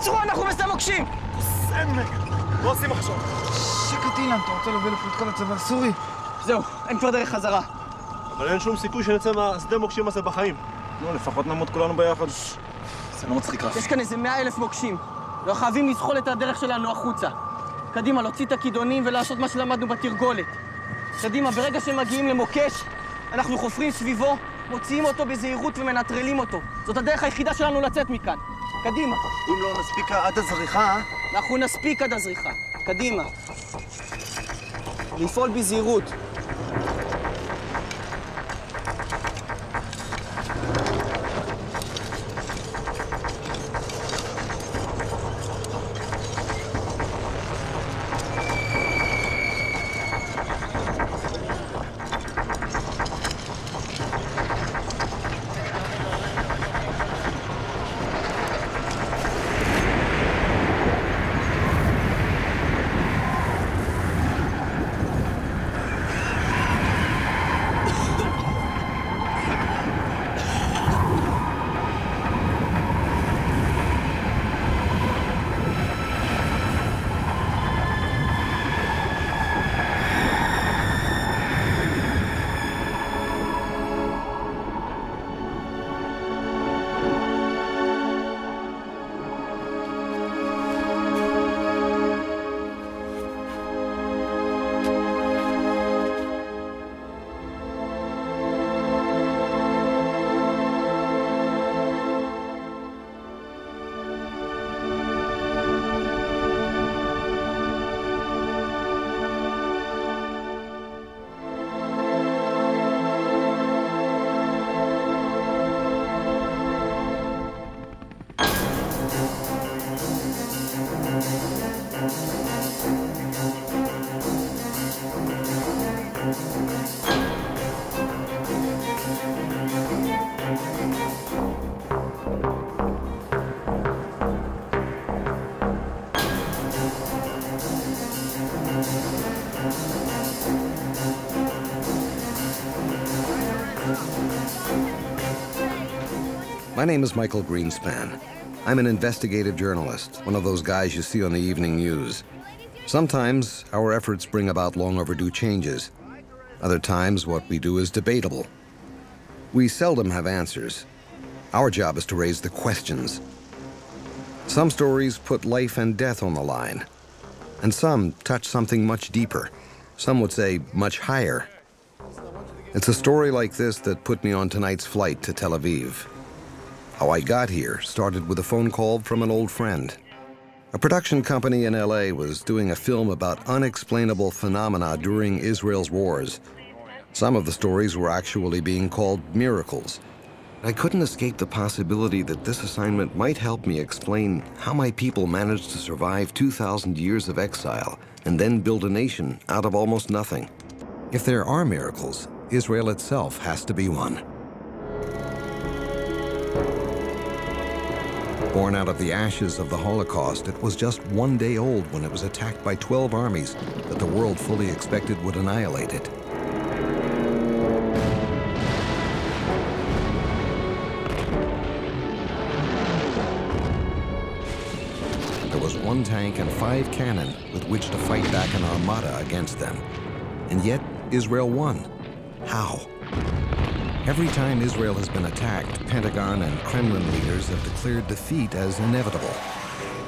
עצרו, אנחנו בשדה מוקשים! סמק! מה עושים עכשיו? שקט אילן, אתה רוצה להוביל לפה את כל הצבא הסורי? זהו, אין כבר דרך חזרה. אבל אין שום סיכוי שנצא מהשדה מוקשים הזה בחיים. נו, לפחות נעמוד כולנו ביחד. זה לא מצחיק רף. יש כאן איזה 100,000 מוקשים. לא חייבים לזחול את הדרך שלנו החוצה. קדימה, להוציא את הכידונים ולעשות מה שלמדנו בתרגולת. קדימה, ברגע שמגיעים למוקש, אנחנו חופרים סביבו, מוציאים אותו בזהירות ומנטרלים אותו. זאת הדרך היחידה שלנו לצאת מכאן. קדימה. אם לא נספיק עד הזריחה... אנחנו נספיק עד הזריחה. קדימה. לפעול בזהירות. My name is Michael Greenspan. I'm an investigative journalist, one of those guys you see on the evening news. Sometimes our efforts bring about long overdue changes. Other times what we do is debatable. We seldom have answers. Our job is to raise the questions. Some stories put life and death on the line, and some touch something much deeper. Some would say much higher. It's a story like this that put me on tonight's flight to Tel Aviv. How I got here started with a phone call from an old friend. A production company in LA was doing a film about unexplainable phenomena during Israel's wars. Some of the stories were actually being called miracles. I couldn't escape the possibility that this assignment might help me explain how my people managed to survive 2,000 years of exile and then build a nation out of almost nothing. If there are miracles, Israel itself has to be one. Born out of the ashes of the Holocaust, it was just one day old when it was attacked by 12 armies that the world fully expected would annihilate it. There was one tank and 5 cannon with which to fight back an armada against them. And yet, Israel won. How? Every time Israel has been attacked, Pentagon and Kremlin leaders have declared defeat as inevitable.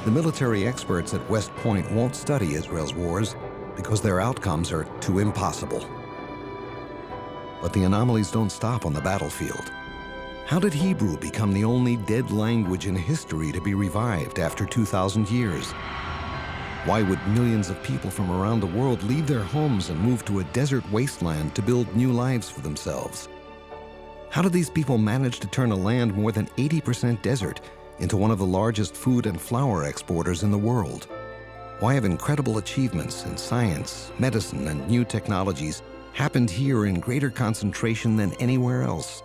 The military experts at West Point won't study Israel's wars because their outcomes are too impossible. But the anomalies don't stop on the battlefield. How did Hebrew become the only dead language in history to be revived after 2,000 years? Why would millions of people from around the world leave their homes and move to a desert wasteland to build new lives for themselves? How did these people manage to turn a land more than 80% desert into one of the largest food and flour exporters in the world? Why have incredible achievements in science, medicine, and new technologies happened here in greater concentration than anywhere else?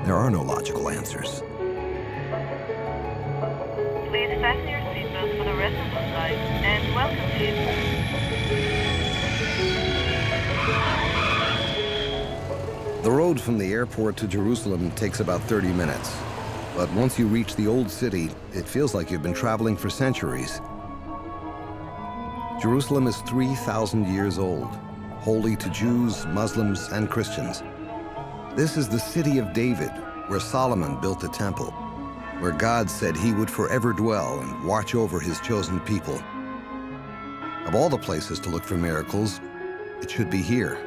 There are no logical answers. Please fasten your seatbelts for the rest of the flight, and welcome to... The road from the airport to Jerusalem takes about 30 minutes. But once you reach the old city, it feels like you've been traveling for centuries. Jerusalem is 3,000 years old, holy to Jews, Muslims, and Christians. This is the city of David, where Solomon built the temple, where God said he would forever dwell and watch over his chosen people. Of all the places to look for miracles, it should be here.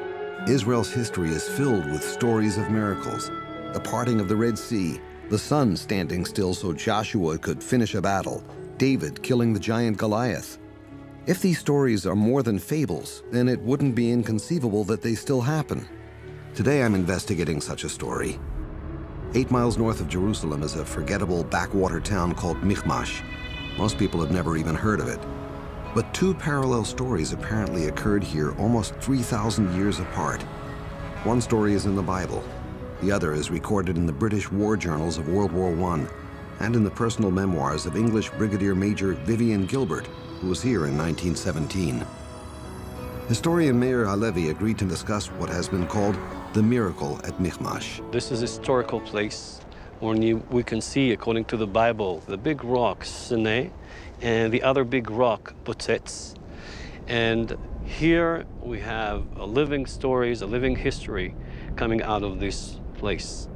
Israel's history is filled with stories of miracles. The parting of the Red Sea, the sun standing still so Joshua could finish a battle, David killing the giant Goliath. If these stories are more than fables, then it wouldn't be inconceivable that they still happen. Today I'm investigating such a story. 8 miles north of Jerusalem is a forgettable backwater town called Michmash. Most people have never even heard of it. But two parallel stories apparently occurred here almost 3,000 years apart. One story is in the Bible. The other is recorded in the British war journals of World War I and in the personal memoirs of English Brigadier Major Vivian Gilbert, who was here in 1917. Historian Meir Halevi agreed to discuss what has been called the miracle at Michmash. This is a historical place where we can see, according to the Bible, the big rock, Sinai, and the other big rock, Botetz. And here we have a living stories, a living history coming out of this place.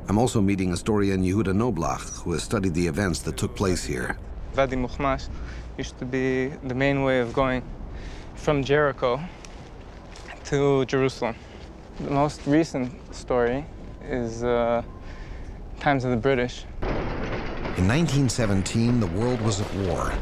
I'm also meeting historian Yehuda Noblach, who has studied the events that took place here. Wadi Mukhmash used to be the main way of going from Jericho to Jerusalem. The most recent story is times of the British. In 1917, the world was at war.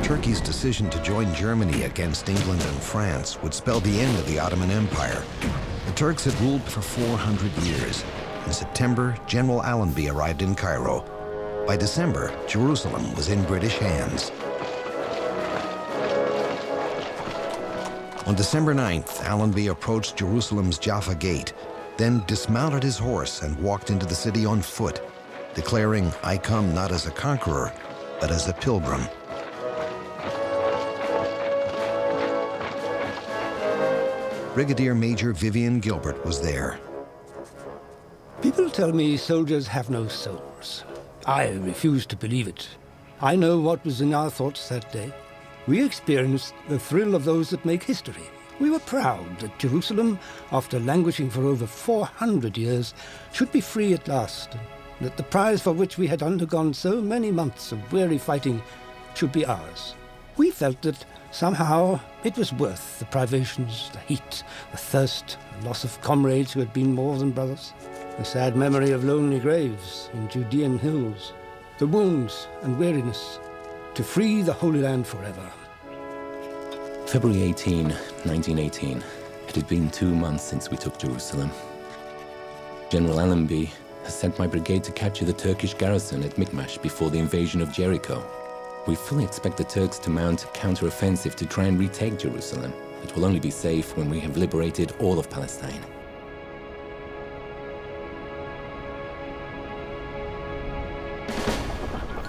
Turkey's decision to join Germany against England and France would spell the end of the Ottoman Empire. The Turks had ruled for 400 years. In September, General Allenby arrived in Cairo. By December, Jerusalem was in British hands. On December 9th, Allenby approached Jerusalem's Jaffa Gate, then dismounted his horse and walked into the city on foot, declaring, "I come not as a conqueror, but as a pilgrim." Brigadier Major Vivian Gilbert was there. People tell me soldiers have no souls. I refuse to believe it. I know what was in our thoughts that day. We experienced the thrill of those that make history. We were proud that Jerusalem, after languishing for over 400 years, should be free at last, and that the prize for which we had undergone so many months of weary fighting should be ours. We felt that somehow it was worth the privations, the heat, the thirst, the loss of comrades who had been more than brothers, the sad memory of lonely graves in Judean hills, the wounds and weariness, to free the Holy Land forever. February 18, 1918. It had been 2 months since we took Jerusalem. General Allenby has sent my brigade to capture the Turkish garrison at Michmash before the invasion of Jericho. We fully expect the Turks to mount a counter-offensive to try and retake Jerusalem. It will only be safe when we have liberated all of Palestine.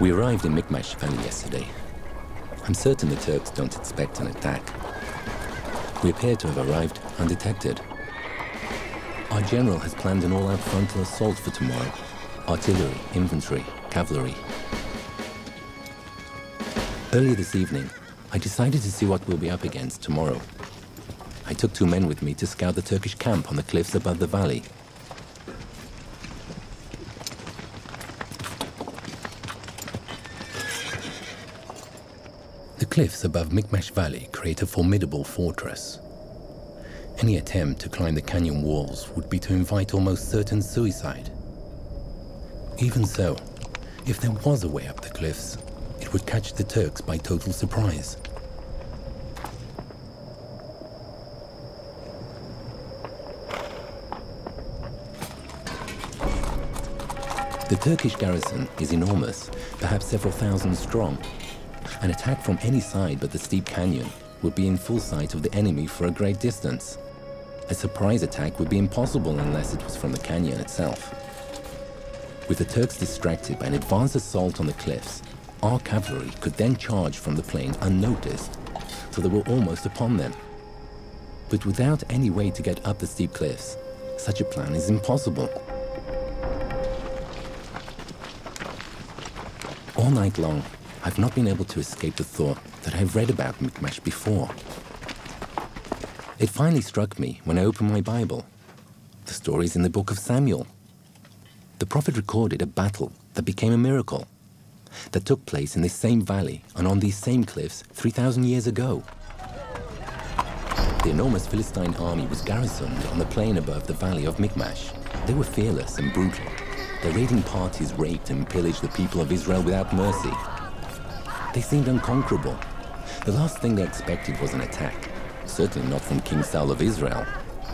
We arrived in Michmash Valley yesterday. I'm certain the Turks don't expect an attack. We appear to have arrived undetected. Our general has planned an all-out frontal assault for tomorrow. Artillery, infantry, cavalry. Earlier this evening, I decided to see what we'll be up against tomorrow. I took 2 men with me to scout the Turkish camp on the cliffs above the valley. The cliffs above Michmash Valley create a formidable fortress. Any attempt to climb the canyon walls would be to invite almost certain suicide. Even so, if there was a way up the cliffs, it would catch the Turks by total surprise. The Turkish garrison is enormous, perhaps several thousand strong. An attack from any side but the steep canyon would be in full sight of the enemy for a great distance. A surprise attack would be impossible unless it was from the canyon itself. With the Turks distracted by an advanced assault on the cliffs, our cavalry could then charge from the plain unnoticed, so they were almost upon them. But without any way to get up the steep cliffs, such a plan is impossible. All night long, I've not been able to escape the thought that I've read about Mi'kmaq before. It finally struck me when I opened my Bible. The stories in the book of Samuel. The prophet recorded a battle that became a miracle, that took place in this same valley and on these same cliffs 3,000 years ago. The enormous Philistine army was garrisoned on the plain above the valley of Mi'kmaq. They were fearless and brutal. Their raiding parties raped and pillaged the people of Israel without mercy. They seemed unconquerable. The last thing they expected was an attack, certainly not from King Saul of Israel.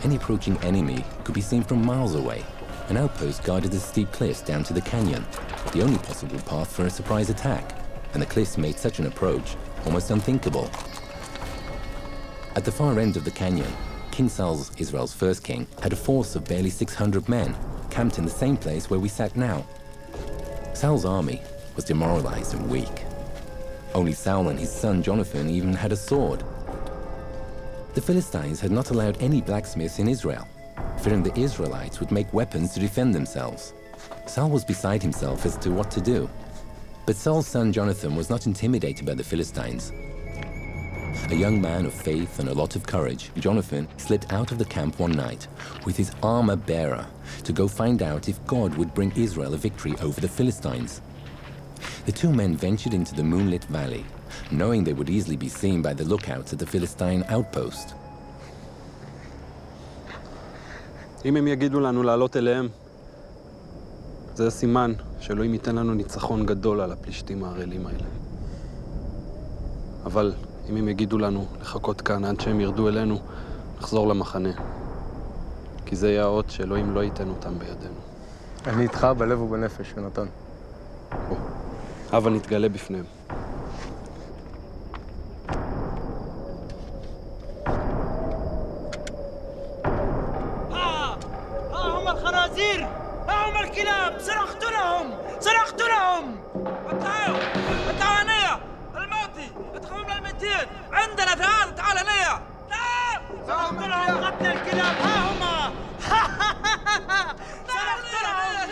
Any approaching enemy could be seen from miles away. An outpost guarded the steep cliffs down to the canyon, the only possible path for a surprise attack, and the cliffs made such an approach almost unthinkable. At the far end of the canyon, King Saul, Israel's first king, had a force of barely 600 men, camped in the same place where we sat now. Saul's army was demoralized and weak. Only Saul and his son Jonathan even had a sword. The Philistines had not allowed any blacksmiths in Israel, fearing the Israelites would make weapons to defend themselves. Saul was beside himself as to what to do. But Saul's son Jonathan was not intimidated by the Philistines. A young man of faith and a lot of courage, Jonathan slipped out of the camp one night with his armor bearer to go find out if God would bring Israel a victory over the Philistines. The two men ventured into the moonlit valley, knowing they would easily be seen by the lookouts at the Philistine outpost. אם הם יגידו לנו לעלות אליהם, זה סימן שאלוהים ייתן לנו ניצחון גדול על הפלישתים הערלים האלה. אבל אם הם יגידו לנו לחכות כאן עד שהם ירדו אלינו, נחזור למחנה. כי זה יהיה האות שאלוהים לא ייתן אותם בידינו. אני איתך בלב ובנפש, יונתן. הבה נתגלה בפניהם. الخنازير هم الكلاب صرخت لهم تعالوا هنيا الموتي ادخلوا من الميتين عندنا تعال هنيا صرخت لهم قتل الكلاب ها هما صرخت لهم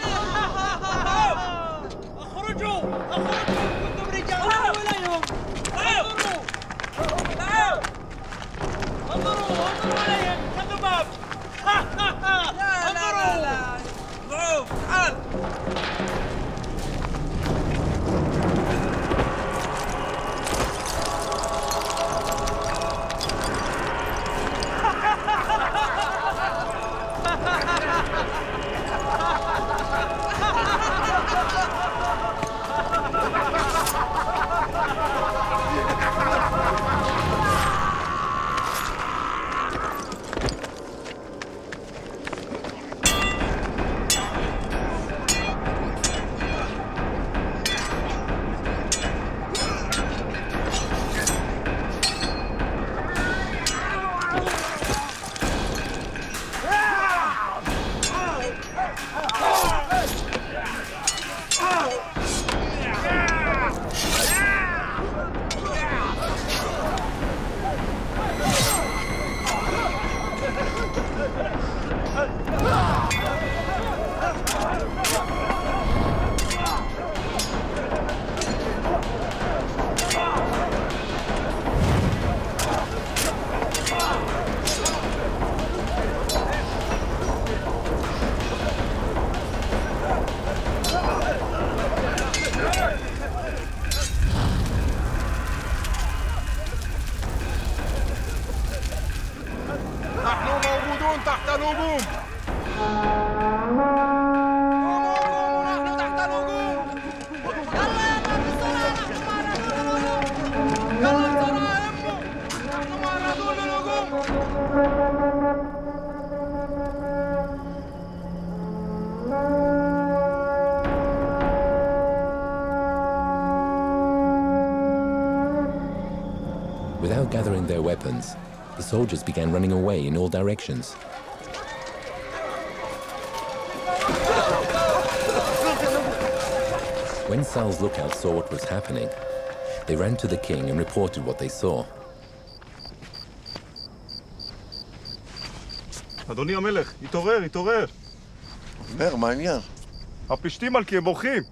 اخرجوا كنتم رجال اليهم تعالوا انظروا عليهم كذباب لا ضعوف تعال Without gathering their weapons, the soldiers began running away in all directions. When Saul's lookouts saw what was happening, they ran to the king and reported what they saw. אדוני המלך, התעורר, התעורר. אומר, מה העניין? הפלישתים מלכי, הם בורחים.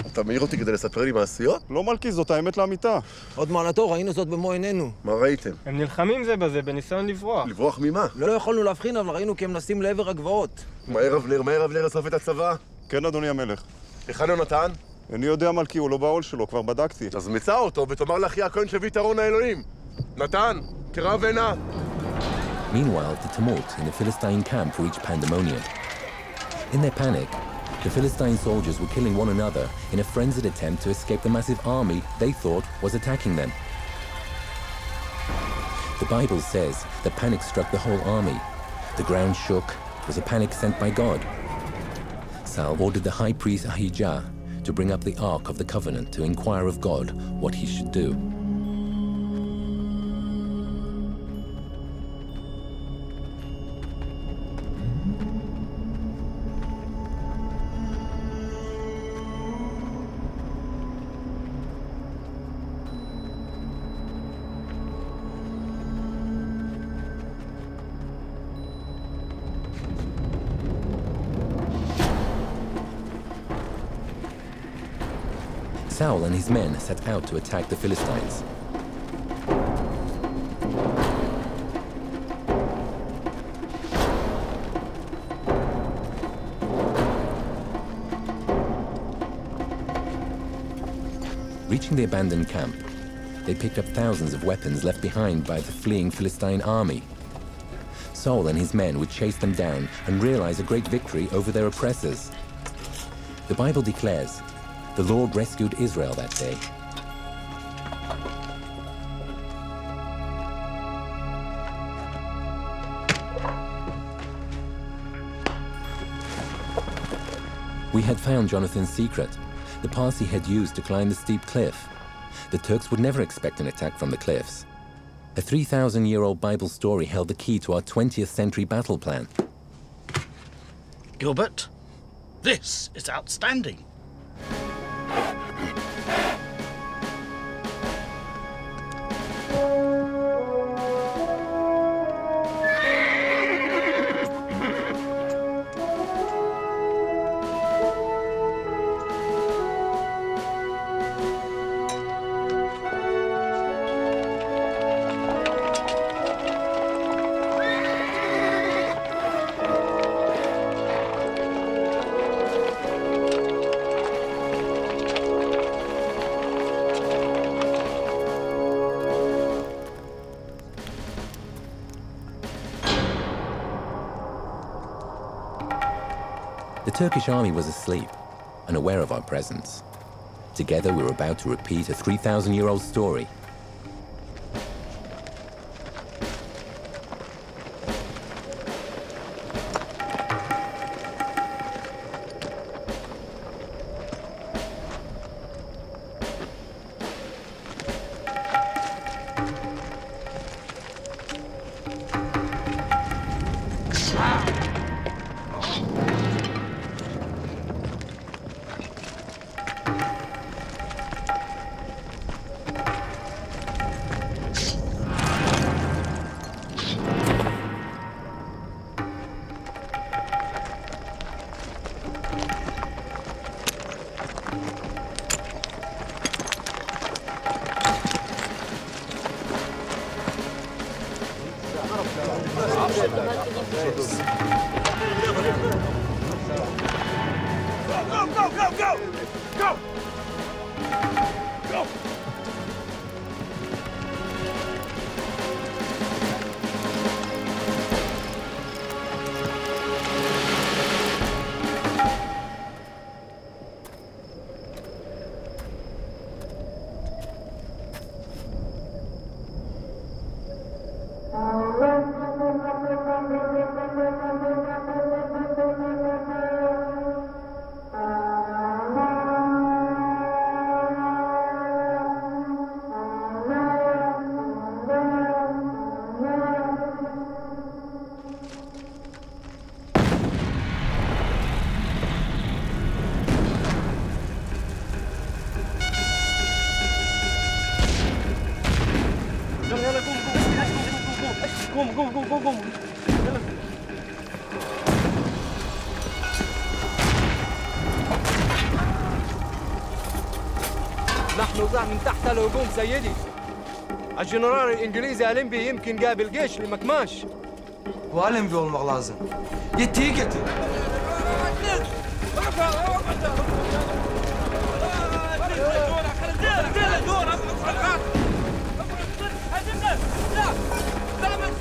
אתה מעיר אותי כדי לספר לי מעשיות? לא מלכי, זאת האמת לאמיתה. עוד מעלתו, ראינו זאת במו עינינו. מה ראיתם? הם נלחמים זה בזה בניסיון לברוח. לברוח ממה? לא יכולנו להבחין, אבל ראינו כי הם נסים לעבר הגבעות. מהר אבנר אסף את הצבא. כן, אדוני המלך. היכן יונתן? איני יודע מלכי, הוא לא בעול שלו, כבר בדקתי. אז מצא אותו ותאמר לאחי הכהן שהביא את ארון האלוהים. נתן, קרא ונע. Meanwhile, the tumult in the Philistine camp reached pandemonium. In their panic, the Philistine soldiers were killing one another in a frenzied attempt to escape the massive army they thought was attacking them. The Bible says that panic struck the whole army. The ground shook. It was a panic sent by God. Saul ordered the high priest Ahijah to bring up the Ark of the Covenant to inquire of God what he should do. Saul and his men set out to attack the Philistines. Reaching the abandoned camp, they picked up thousands of weapons left behind by the fleeing Philistine army. Saul and his men would chase them down and realize a great victory over their oppressors. The Bible declares, the Lord rescued Israel that day. We had found Jonathan's secret, the pass he had used to climb the steep cliff. The Turks would never expect an attack from the cliffs. A 3,000-year-old Bible story held the key to our 20th century battle plan. Gilbert, this is outstanding. The Turkish army was asleep, unaware of our presence. Together we were about to repeat a 3,000-year-old story. قوم يلا. نحن ضع من تحت الهجوم سيدي. الجنرال الإنجليزي ألمبي يمكن قابل جيش لمكماش. وألمبي والمغلازم يتيجتي.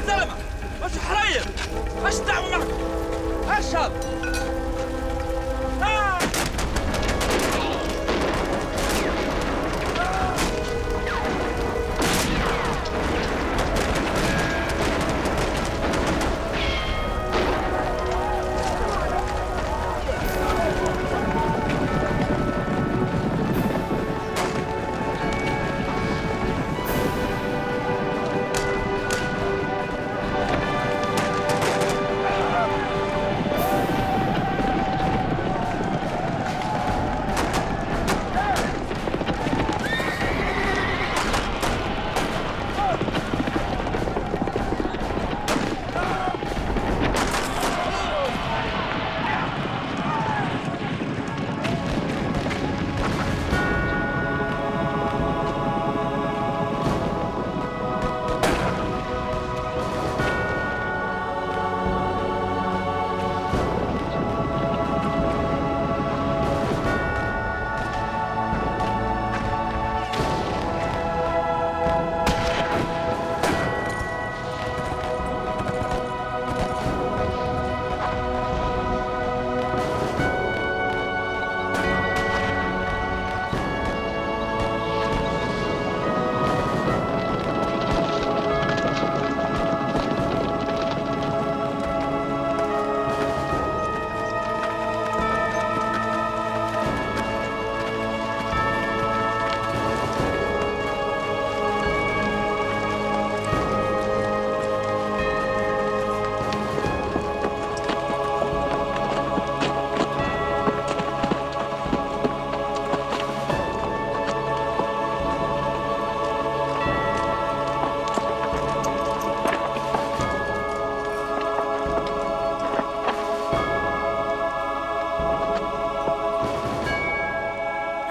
سلامة مش حرية ايش دعوة معك ايش هذا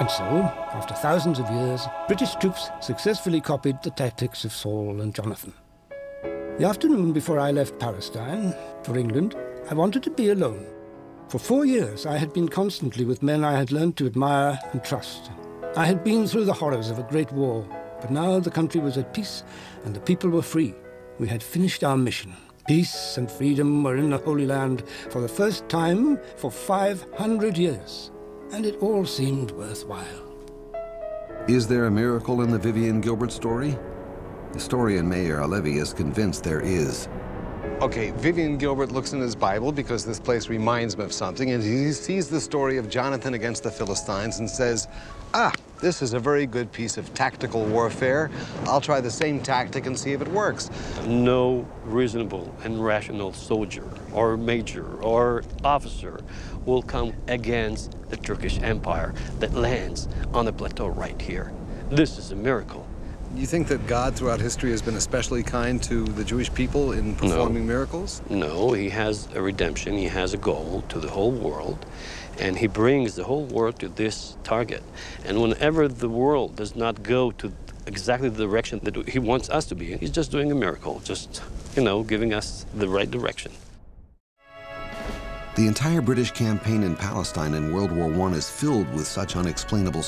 And so, after thousands of years, British troops successfully copied the tactics of Saul and Jonathan. The afternoon before I left Palestine for England, I wanted to be alone. For 4 years, I had been constantly with men I had learned to admire and trust. I had been through the horrors of a great war, but now the country was at peace and the people were free. We had finished our mission. Peace and freedom were in the Holy Land for the first time for 500 years. And it all seemed worthwhile. Is there a miracle in the Vivian Gilbert story? Historian Meir Halevi is convinced there is. Okay, Vivian Gilbert looks in his Bible because this place reminds him of something, and he sees the story of Jonathan against the Philistines and says, ah, this is a very good piece of tactical warfare. I'll try the same tactic and see if it works. No reasonable and rational soldier or major or officer will come against the Turkish Empire that lands on the plateau right here. This is a miracle. You think that God throughout history has been especially kind to the Jewish people in performing miracles? No, he has a redemption, he has a goal to the whole world, and he brings the whole world to this target. And whenever the world does not go to exactly the direction that he wants us to be in, he's just doing a miracle, just, you know, giving us the right direction. The entire British campaign in Palestine in World War I is filled with such unexplainable